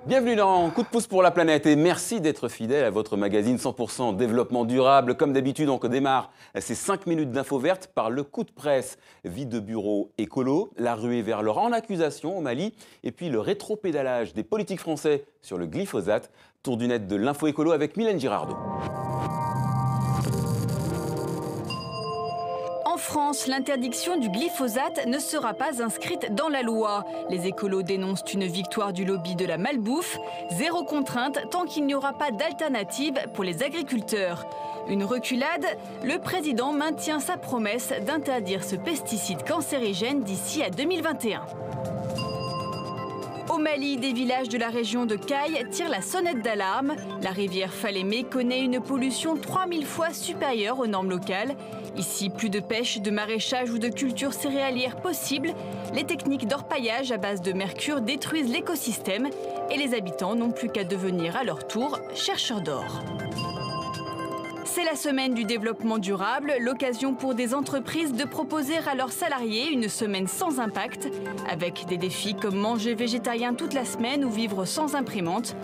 Bienvenue dans Coup de pouce pour la planète et merci d'être fidèle à votre magazine 100% développement durable. Comme d'habitude, on démarre ces 5 minutes d'infos vertes par le coup de presse. Vie de bureau écolo, la ruée vers l'or en accusation au Mali et puis le rétropédalage des politiques français sur le glyphosate. Tour du net de l'info écolo avec Mylène Girardot. En France, l'interdiction du glyphosate ne sera pas inscrite dans la loi. Les écolos dénoncent une victoire du lobby de la malbouffe. Zéro contrainte tant qu'il n'y aura pas d'alternative pour les agriculteurs. Une reculade, le président maintient sa promesse d'interdire ce pesticide cancérigène d'ici à 2021. Au Mali, des villages de la région de Kayes tirent la sonnette d'alarme. La rivière Falémé connaît une pollution 3000 fois supérieure aux normes locales. Ici, plus de pêche, de maraîchage ou de culture céréalière possible. Les techniques d'orpaillage à base de mercure détruisent l'écosystème et les habitants n'ont plus qu'à devenir à leur tour chercheurs d'or. C'est la semaine du développement durable, l'occasion pour des entreprises de proposer à leurs salariés une semaine sans impact, avec des défis comme manger végétarien toute la semaine ou vivre sans imprimante.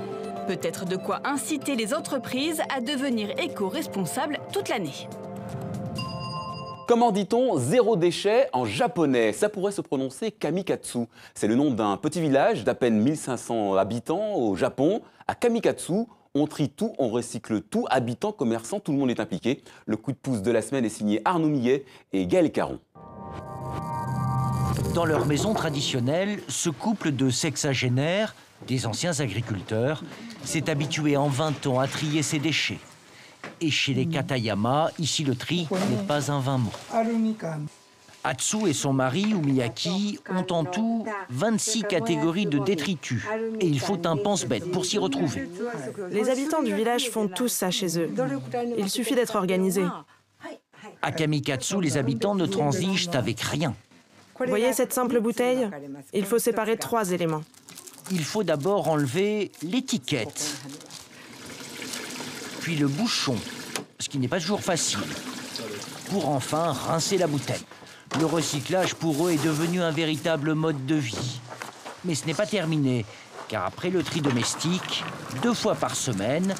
Peut-être de quoi inciter les entreprises à devenir éco-responsables toute l'année. Comment dit-on zéro déchet en japonais? Ça pourrait se prononcer Kamikatsu. C'est le nom d'un petit village d'à peine 1500 habitants au Japon. À Kamikatsu, on trie tout, on recycle tout, habitants, commerçants, tout le monde est impliqué. Le coup de pouce de la semaine est signé Arnaud Millet et Gaël Caron. Dans leur maison traditionnelle, ce couple de sexagénaires, des anciens agriculteurs, s'est habitué en 20 ans à trier ses déchets. Et chez les Katayama, ici le tri n'est pas un vain mot. Atsu et son mari, Umiyaki, ont en tout 26 catégories de détritus. Et il faut un pense-bête pour s'y retrouver. Les habitants du village font tous ça chez eux. Il suffit d'être organisé. À Kamikatsu, les habitants ne transigent avec rien. Vous voyez cette simple bouteille? Il faut séparer 3 éléments. Il faut d'abord enlever l'étiquette, puis le bouchon, ce qui n'est pas toujours facile, pour enfin rincer la bouteille. Le recyclage pour eux est devenu un véritable mode de vie. Mais ce n'est pas terminé, car après le tri domestique, 2 fois par semaine,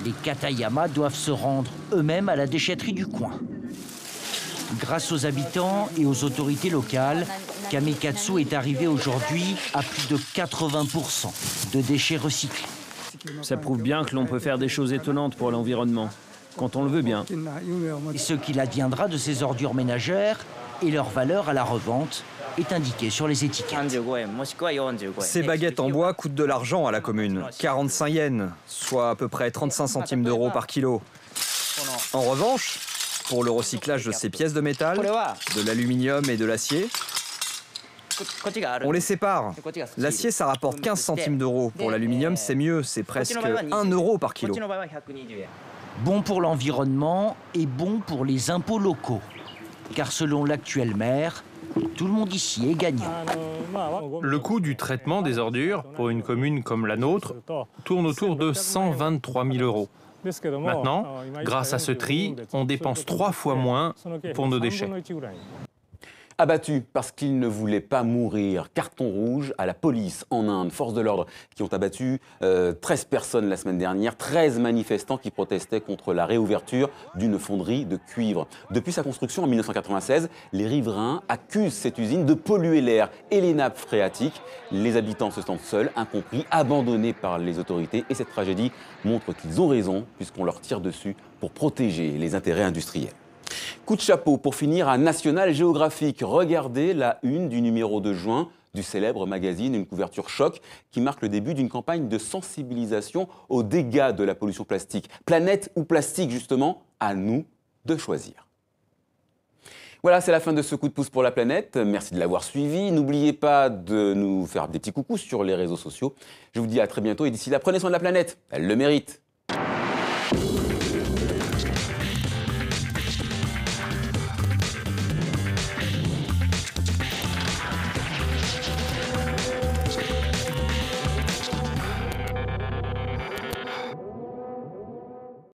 les Katayama doivent se rendre eux-mêmes à la déchetterie du coin. Grâce aux habitants et aux autorités locales, Kamikatsu est arrivé aujourd'hui à plus de 80% de déchets recyclés. Ça prouve bien que l'on peut faire des choses étonnantes pour l'environnement, quand on le veut bien. Et ce qu'il adviendra de ces ordures ménagères et leur valeur à la revente est indiqué sur les étiquettes. Ces baguettes en bois coûtent de l'argent à la commune, 45 yens, soit à peu près 35 centimes d'euros par kilo. En revanche, pour le recyclage de ces pièces de métal, de l'aluminium et de l'acier, on les sépare. L'acier, ça rapporte 15 centimes d'euros. Pour l'aluminium, c'est mieux, c'est presque 1 euro par kilo. Bon pour l'environnement et bon pour les impôts locaux. Car selon l'actuel maire, tout le monde ici est gagnant. Le coût du traitement des ordures pour une commune comme la nôtre tourne autour de 123 000 euros. Maintenant, grâce à ce tri, on dépense 3 fois moins pour nos déchets. Abattus parce qu'ils ne voulaient pas mourir. Carton rouge à la police en Inde. Forces de l'ordre qui ont abattu 13 personnes la semaine dernière. 13 manifestants qui protestaient contre la réouverture d'une fonderie de cuivre. Depuis sa construction en 1996, les riverains accusent cette usine de polluer l'air et les nappes phréatiques. Les habitants se sentent seuls, incompris, abandonnés par les autorités. Et cette tragédie montre qu'ils ont raison puisqu'on leur tire dessus pour protéger les intérêts industriels. Coup de chapeau pour finir à National Geographic. Regardez la une du numéro de juin du célèbre magazine, une couverture choc qui marque le début d'une campagne de sensibilisation aux dégâts de la pollution plastique. Planète ou plastique, justement, à nous de choisir. Voilà, c'est la fin de ce coup de pouce pour la planète. Merci de l'avoir suivi. N'oubliez pas de nous faire des petits coucous sur les réseaux sociaux. Je vous dis à très bientôt et d'ici là, prenez soin de la planète. Elle le mérite.